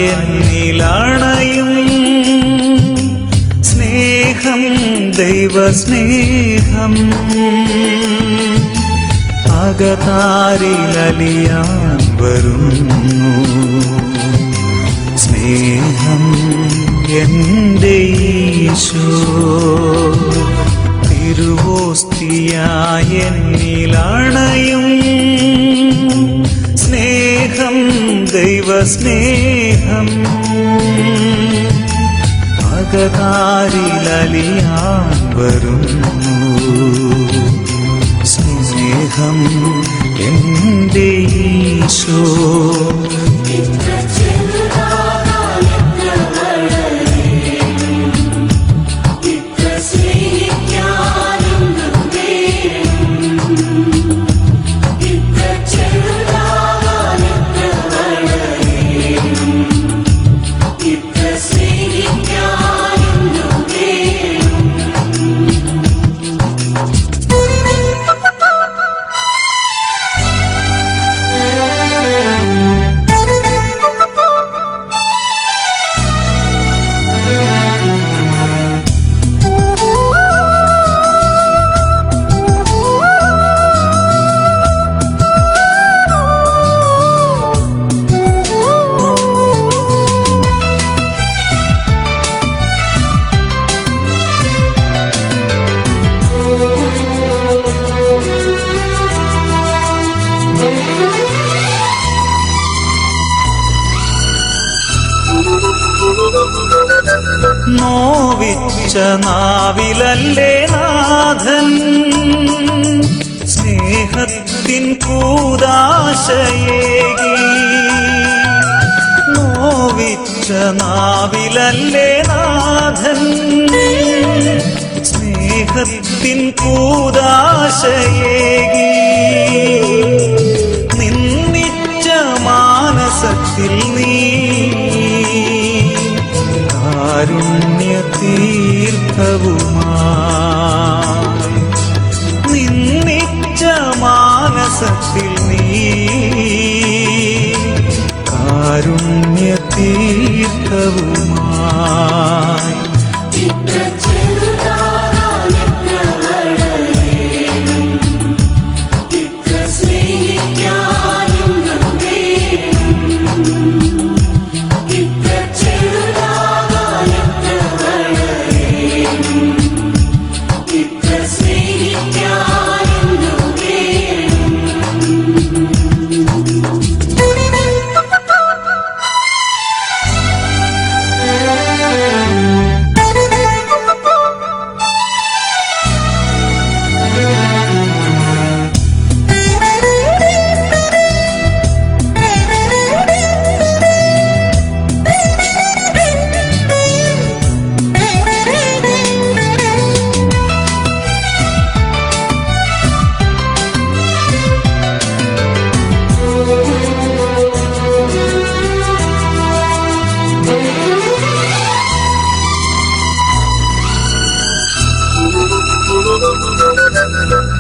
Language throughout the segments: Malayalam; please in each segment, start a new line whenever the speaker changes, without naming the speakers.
എന്നിലണയും സ്നേഹം ദൈവസ്നേഹം അകതാരിലലിയാൻ വരുന്നു സ്നേഹം എൻ്റെ ഈശോ തിരുവോസ്തിയായ എന്നിലണയും സ്നേഹം ദൈവസ്നേഹം അകതാരിലലിയാൻ വരുന്നു സ്നേഹം എൻ്റെ ഈശോ നോവിച്ച നാവിലല്ലേ നാഥൻ സ്നേഹത്തിൻ കൂദാശയേകി നോവിച്ച നാവിലല്ലേ നാഥൻ സ്നേഹത്തിൻ കൂദാശയേകി നിന്നിച്ച മാനസത്തിൽ നീ കാരുണ്യതീർത്ഥവുമായി നിന്നിച്ച മാനസത്തിൽ നീ കാരുണ്യതീർത്ഥവുമായി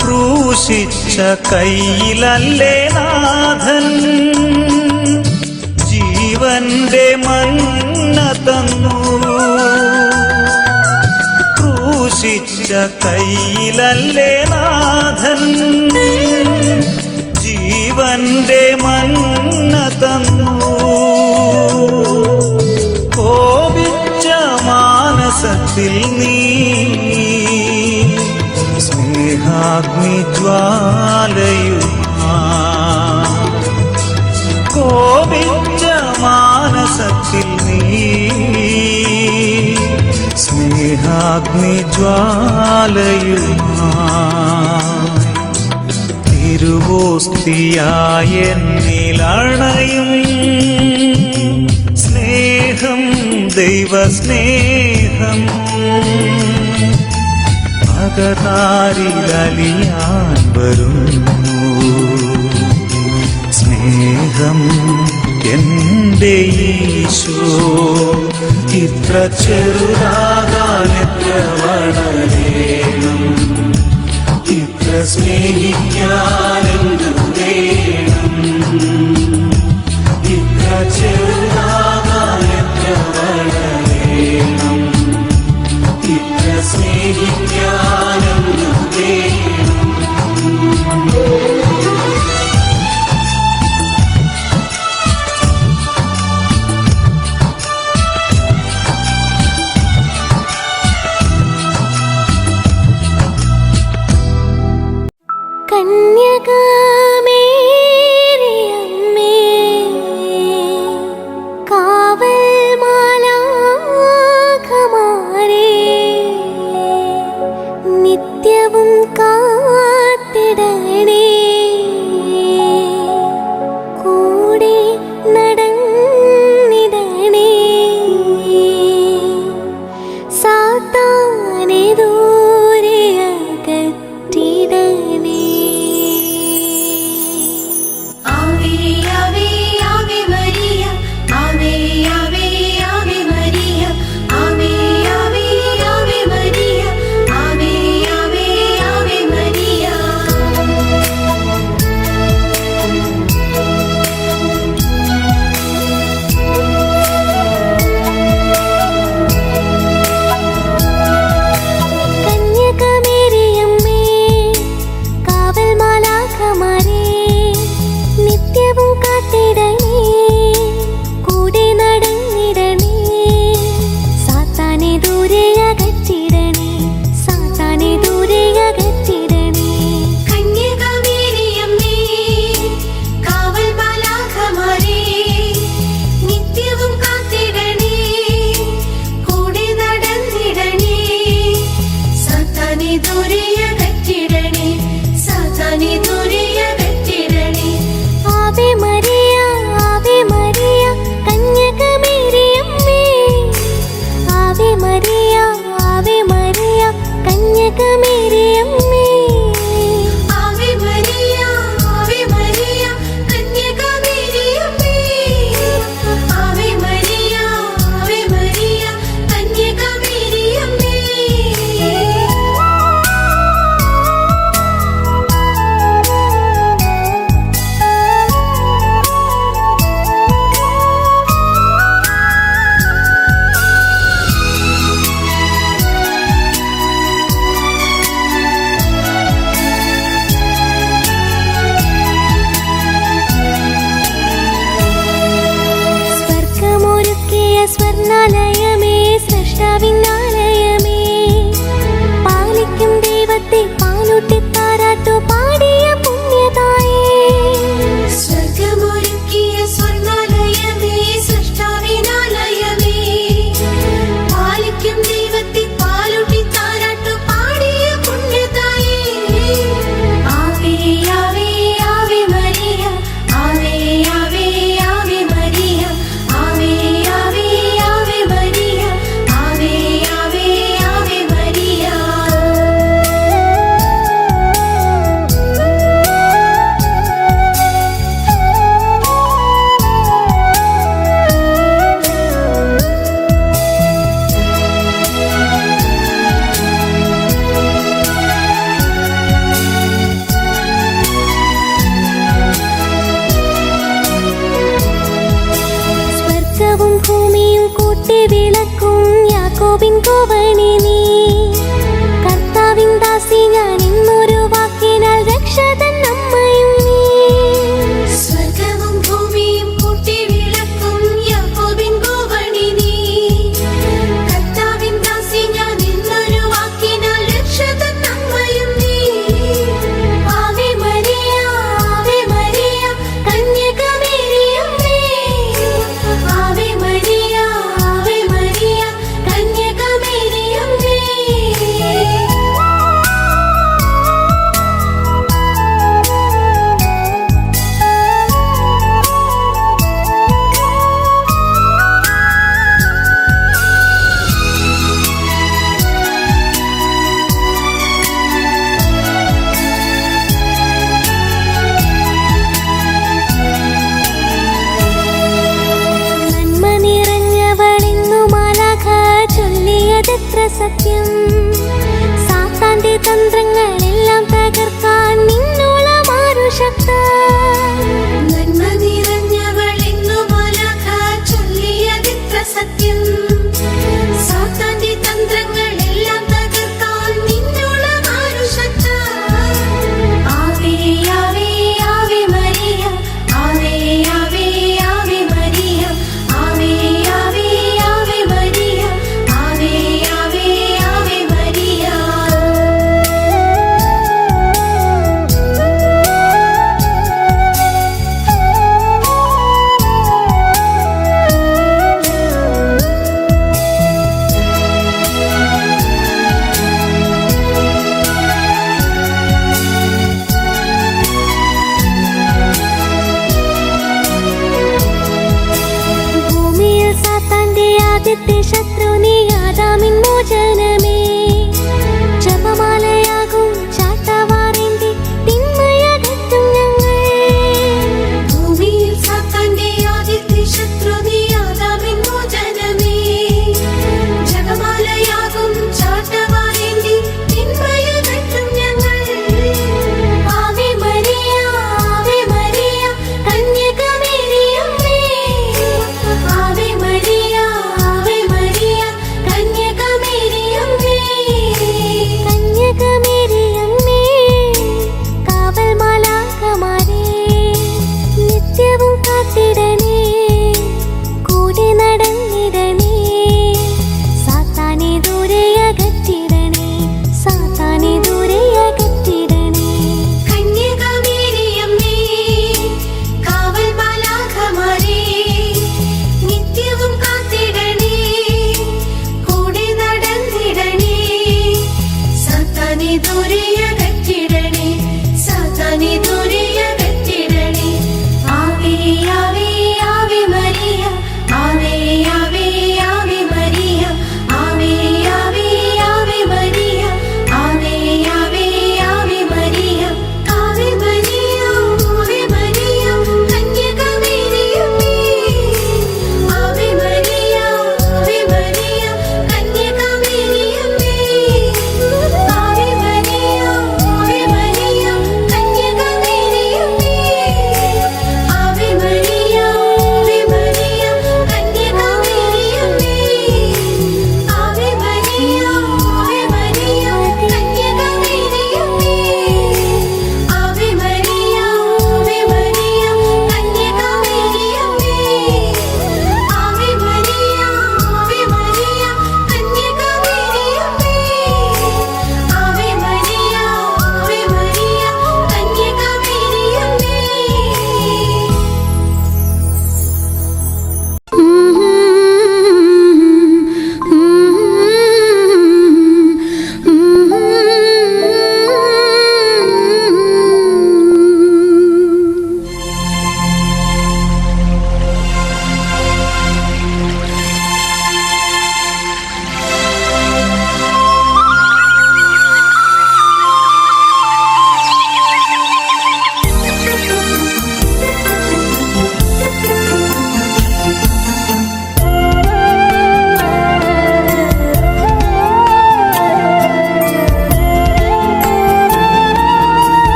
ക്രൂശിച്ച കയ്യിലല്ലേ നാഥൻ ജീവന്റെ മന്ന തന്നു ക്രൂശിച്ച കയ്യിലല്ലേ നാഥൻ ജീവന്റെ മന്ന തന്നു കോപിച്ച മാനസത്തിൽ നീ സ്നേഹാഗ്നിജ്വാലയുമായി കോപിച്ച മാനസത്തിൽ നീ സ്നേഹാഗ്നിജ്വാലയുമായി തിരുവോസ്തിയായ എന്നിലണയും സ്നേഹം ദൈവസ്നേഹം അകതാരിലലിയാൻ വരുന്നു സ്നേഹം എൻ്റെ ഈശോ ഇത്ര ചെറുതാകാൻ എത്ര വളരണം ഇത്ര സ്നേഹിക്കാൻ എന്തു വേണം ഇത്ര ചെറുതാകാൻ
സത്യം. സാത്താന്റെ തന്ത്രങ്ങളെല്ലാം തകർക്കാൻ നിന്നോളമാരു ശക്ത.
നന്മ നിറഞ്ഞവളെന്നു മാലാഖ ചൊല്ലിയതിത്ര സത്യം. സാത്താന്റെ തന്ത്രങ്ങളെല്ലാം തകർക്കാൻ നിന്നോളമാരു ശക്ത. ആവേ ആവേ ആവേ മരിയ, ആവേ ആവേ ആവേ മരിയ, ആവേ ആവേ ആവേ മരിയ, ആവേ ആവേ ആവേ മരിയ.
ഭൂമിയിൽ സാത്താന്റെ ആദ്യത്തെ ശത്രു നീ ആദാമിൻ മോചനമേ. ജപമാലയാകും ചാട്ടവാറേന്തി തിന്മയകറ്റും ഞങ്ങൾ.
ഭൂമിയിൽ സാത്താന്റെ ആദ്യത്തെ ശത്രു നീ ആദാമിൻ മോചനമേ. ജപമാലയാകും ചാട്ടവാറേന്തി തിന്മയകറ്റും ഞങ്ങൾ. Ave Maria, Ave Maria, കന്യകമേരിയമ്മേ. Ave Maria, Ave Maria,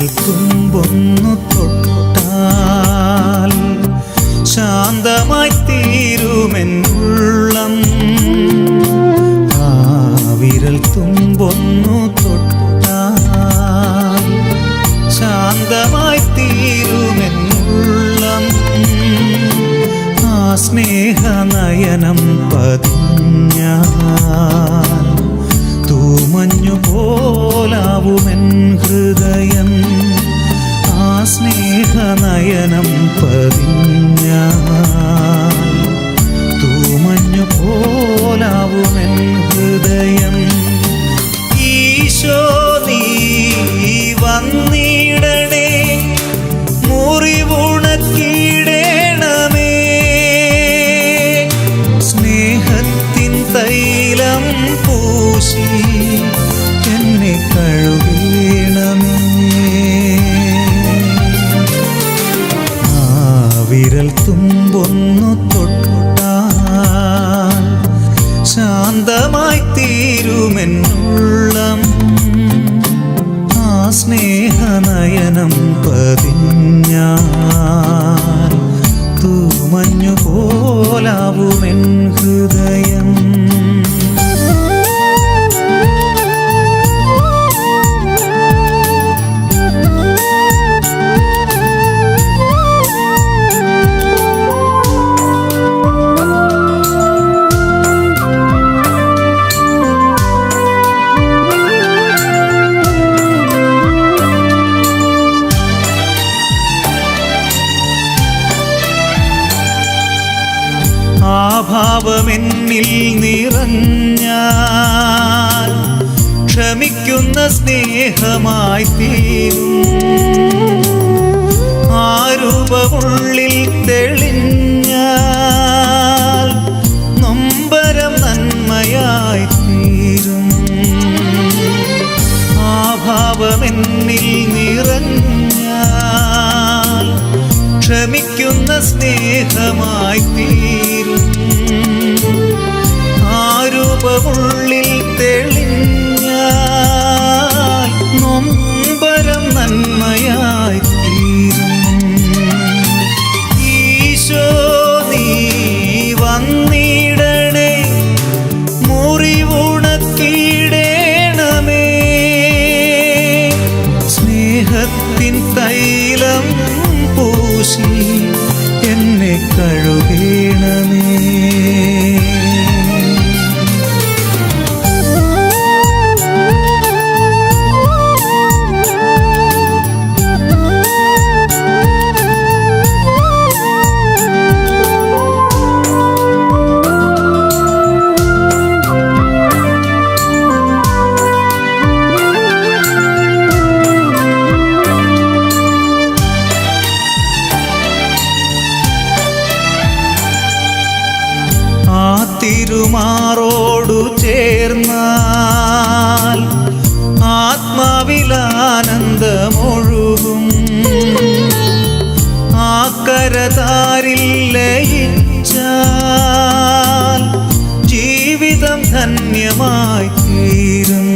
വിരൽ തുമ്പൊന്നു തൊട്ടാൽ ശാന്തമായി തീരുമെന്നുള്ളം. ആ വിരൽ തുമ്പൊന്നു തൊട്ടാൽ ശാന്തമായി തീരുമെന്നുള്ളം. ആ സ്നേഹനയനം പതിഞ്ഞാൽ തൂമഞ്ഞു പോലാവുമെൻ ഹൃദയം. ആ സ്നേഹനയനം പതിഞ്ഞാൽ തൂമഞ്ഞു പോലാവുമെൻ ഹൃദയം. ഈശോ നീ വന്നിടണേ, മുറിവുണക്കിടേണമേ, സ്നേഹത്തിൻ തൈലം പൂശി എന്നെ കഴുകണമേ. ആ വിരൽ തുമ്പൊന്നു തൊട്ടാൽ ശാന്തമായി തീരുമെന്നുള്ളം. ആ സ്നേഹനയനം പതിഞ്ഞാൽ തൂമഞ്ഞു പോലാവുമെൻ ഹൃദയം. ആ ഭാവമെന്നിൽ നിറഞ്ഞാൽ ക്ഷമിക്കുന്ന സ്നേഹമായി തീരും. ആ രൂപമുള്ളിൽ തെളിഞ്ഞാൽ നൊമ്പരം നന്മയായി തീരും. ആ ഭാവമെന്നിൽ നിറഞ്ഞാൽ ക്ഷമിക്കുന്ന സ്നേഹമായി തീരും. ആ രൂപമുള്ളിൽ തെളിഞ്ഞാൽ നൊമ്പരം നന്മയായി തീരും. ഈശോ നീ വന്നിടണേ, മുറിവുണക്കിടേണമേ, സ്നേഹത്തിൻ തൈലം പൂശി എന്നെ കഴുകണമേ. തിരുമാറോടു ചേർന്നാൽ ആത്മാവിലാനന്ദമൊഴുകും. ആ കരതാരിൽ ലയിച്ചാൽ ജീവിതം ധന്യമായി തീരും.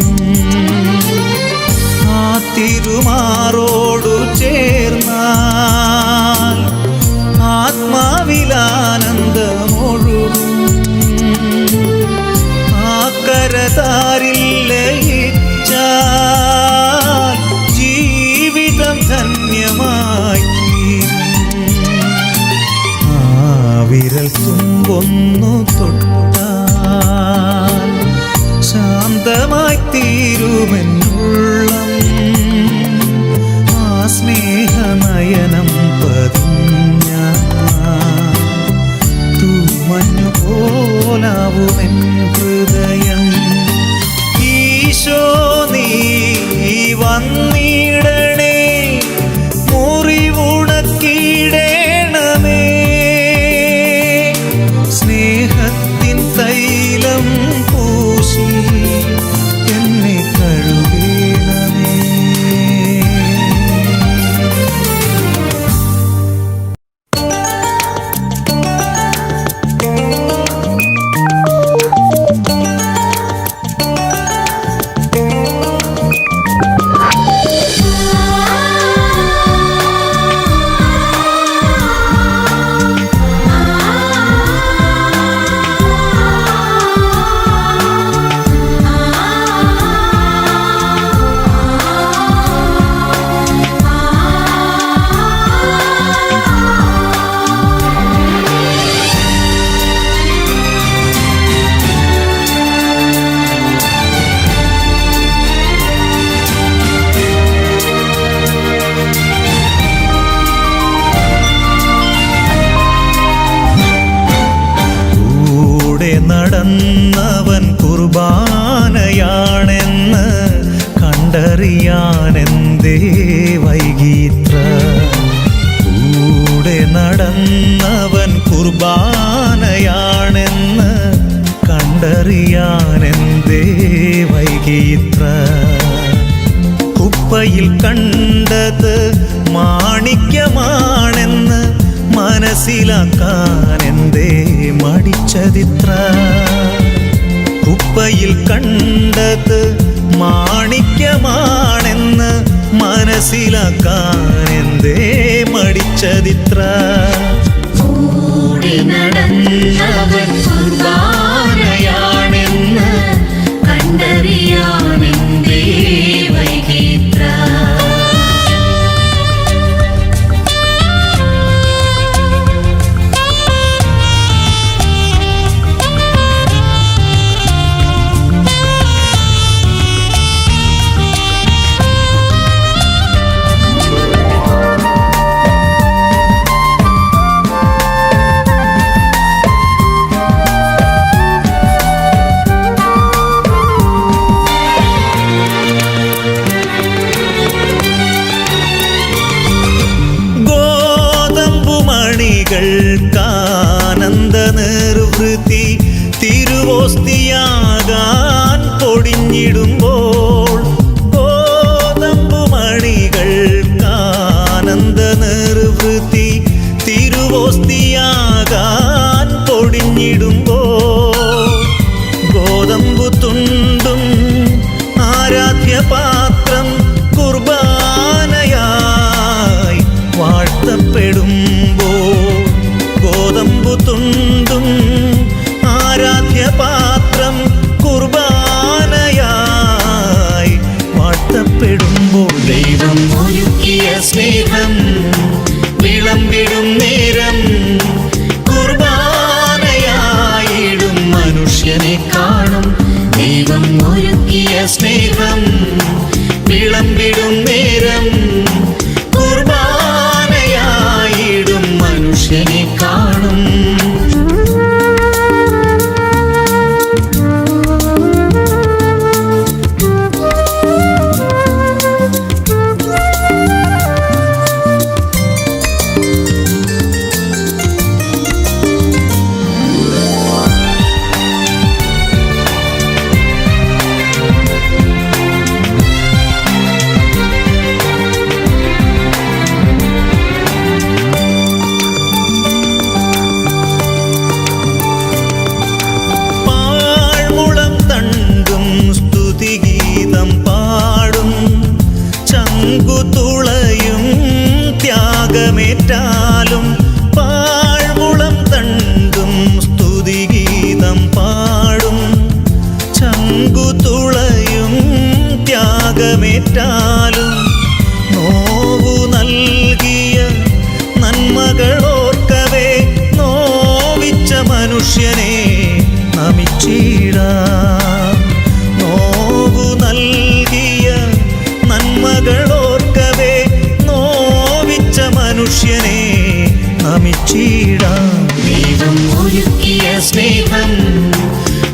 ആ തിരുമാറോടു ചേർന്നാൽ ആത്മാവിലാനന്ദമൊഴുകും. ആ കരതാരിൽ ലയിച്ചാൽ ജീവിതം ധന്യമായി തീരും. ആ വിരൽ തുമ്പൊന്നു തൊട്ടാൽ ശാന്തമായി തീരുമെന്നുള്ളം. ആ സ്നേഹനയനം പതിഞ്ഞാൽ തൂമഞ്ഞു പോലാവുമെൻ ഹൃദയം. ഈശോ നീ വന്നിടണേ, മുറിവുണക്കിടേണമേ, സ്നേഹത്തിൽ നടന്നവൻ കുർബാനയാണെന്ന് കണ്ടറിയാനെന്തേ വൈകിത്ര. കൂടെ നടന്നവൻ കുർബാനയാണെന്ന് കണ്ടറിയാനെന്തേ വൈകിത്ര. കുപ്പയിൽ കണ്ടത് മാണിക്യമാണെന്ന് മനസ്സിലാക്കാനെന്തേ മടിച്ചതിത്ര. കുപ്പയിൽ കണ്ടത് മാണിക്യമാണെന്ന് മനസ്സിലാക്കാനെന്തേ മടിച്ചതിത്ര.
കൂടെ നടന്നവൻ കുർബാനയാണെന്ന് കണ്ടറിയാനെന്തേ വൈകിത്ര.
ാനന്ദ നിർവൃത്തി തിരുവോസ്തിയാകാൻ പൊടിഞ്ഞിടുമ്പോൾ, ഗോതമ്പുമണികൾക്കാനന്ദ നിർവൃത്തി തിരുവോസ്തിയാകാൻ പൊടിഞ്ഞിടുമ്പോൾ, ഗോതമ്പു തുണ്ടും ആരാധ്യപാത്രം കുർബാനയായി വാഴ്ത്തപ്പെടുമ്പോൾ, ഗോതമ്പു തുണ്ടും ആരാധ്യപാത്രം കുർബാനയായി വാഴ്ത്തപ്പെടുമ്പോൾ, ദൈവം ഒരുക്കിയ സ്നേഹം വിളമ്പിടും നേരം കുർബാനയായിടും മനുഷ്യനെ കാണും. ദൈവം ഒരുക്കിയ സ്നേഹം വിളമ്പിടും നേരം കുർബാനയായിടും മനുഷ്യനെ കാണും. ും പാഴ്മുളം തണ്ടും സ്തുതിഗീതം പാടും, ചങ്കുതുളയും ത്യാഗമേറ്റാലും, നോവു നൽകിയ നന്മകളോർക്കവേ നോവിച്ച മനുഷ്യനെ നമിച്ചിടാം. നോവു നൽകിയ നന്മകളോർക്കവേ നോവിച്ച മനുഷ്യനെ നമിച്ചിടാം. ദൈവം ഒരുക്കിയ സ്നേഹം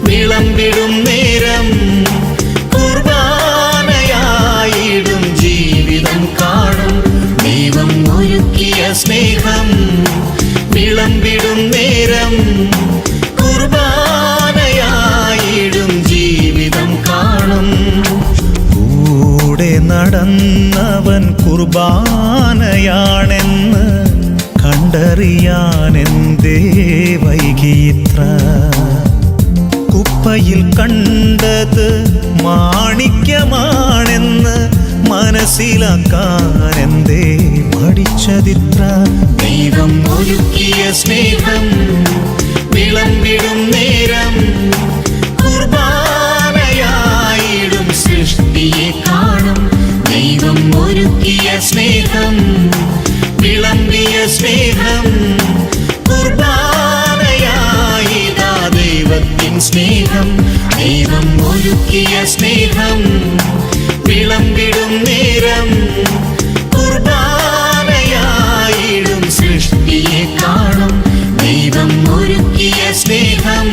വിളമ്പിടും നേരം കുർബാനയായിടും ജീവിതം കാണും. ദൈവം ഒരുക്കിയ സ്നേഹം വിളമ്പിടും നേരം കുർബാനയായിടും ജീവിതം കാണും. കൂടെ നടന്നവൻ കുർബാനയാണെന്ന് കണ്ടറിയാനെന്തേ വൈകിത്ര. കുപ്പയിൽ കണ്ടത് മാണിക്യമാണെന്ന് മനസ്സിലാക്കാനെന്തേ മടിച്ചതിത്ര. ദൈവം ഒരുക്കിയ സ്നേഹം വിളമ്പിടും നേരം കുർബാനയായിടും സൃഷ്ടിയെ കാണും. ദൈവം ഒരുക്കിയ സ്നേഹം വിളമ്പിയ സ്നേഹം കുർബാനയായിതാ ദൈവത്തിൻ സ്നേഹം. ദൈവം ഒരുക്കിയ സ്നേഹം വിളമ്പിടും നേരം കുർബാനയായിടും സൃഷ്ടിയെ കാണും. ദൈവം ഒരുക്കിയ സ്നേഹം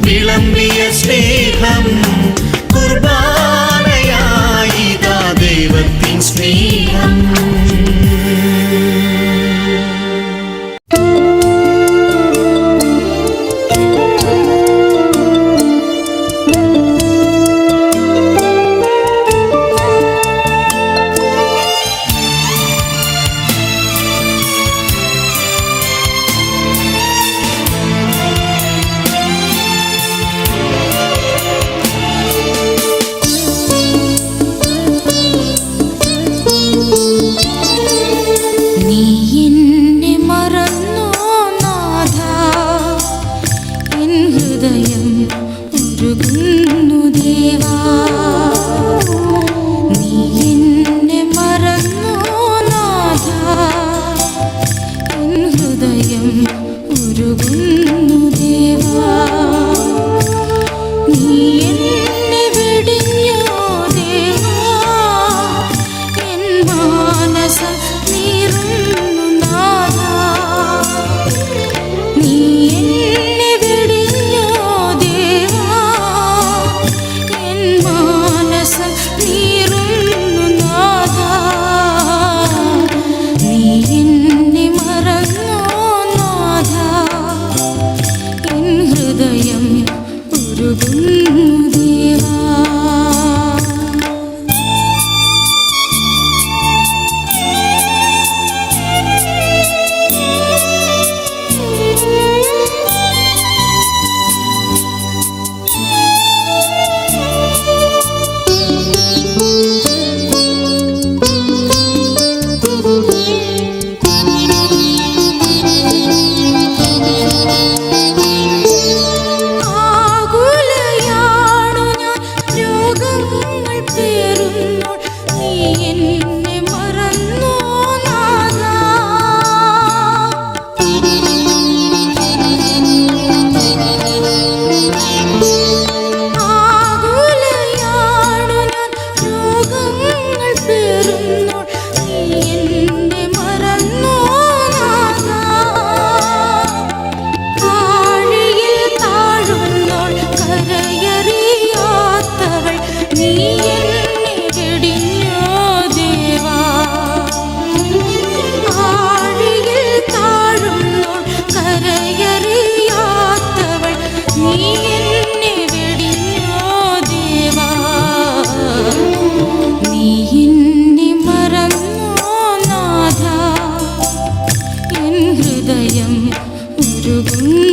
വിളമ്പിയ സ്നേഹം കുർബാനയായിതാ ദൈവത്തിൻ സ്നേഹം.
നീ എന്നെ മറന്നോ നാഥാ, എൻ ഹൃദയം ഉരുകുന്നു ദേവാ. നീ എന്നെ മറന്നോ നാഥാ, എൻ ഹൃദയം ഉരുകുന്നു ദേവാ. നീ എന്നെ വെടിഞ്ഞോ ദേവാ, എൻ മാനസം നീറുന്നു നാഥാ. നീ എന്നെ വെടിഞ്ഞോ ദേവാ, എൻ മാനസം നീറുന്നു നാഥാ. നീ എന്നെ മറന്നോ നാഥാ, എൻ ഹൃദയം ഉരുകുന്നു ദേവാ. ആകുലയാണു ഞാൻ, രോഗങ്ങൾ പേറുമ്പോൾ നീ എന്നെ മറന്നോ നാഥാ. ആകുലയാണു ഞാൻ, രോഗങ്ങൾ പേറുമ്പോൾ നീ എന്നെ മറന്നോ നാഥാ. ആഴിയിൽ താഴുന്നോൾ കരയറിയാത്തവൾ നീ എന്നെ വെടിഞ്ഞോ ദേവാ. ആഴിയിൽ താഴുന്നോൾ കരയറിയാത്തവൾ നീ എന്നെ വെടിഞ്ഞോ ദേവാ. നീ എന്നെ മറന്നോ നാഥാ, എൻ ഹൃദയം ഉരുകുന്നു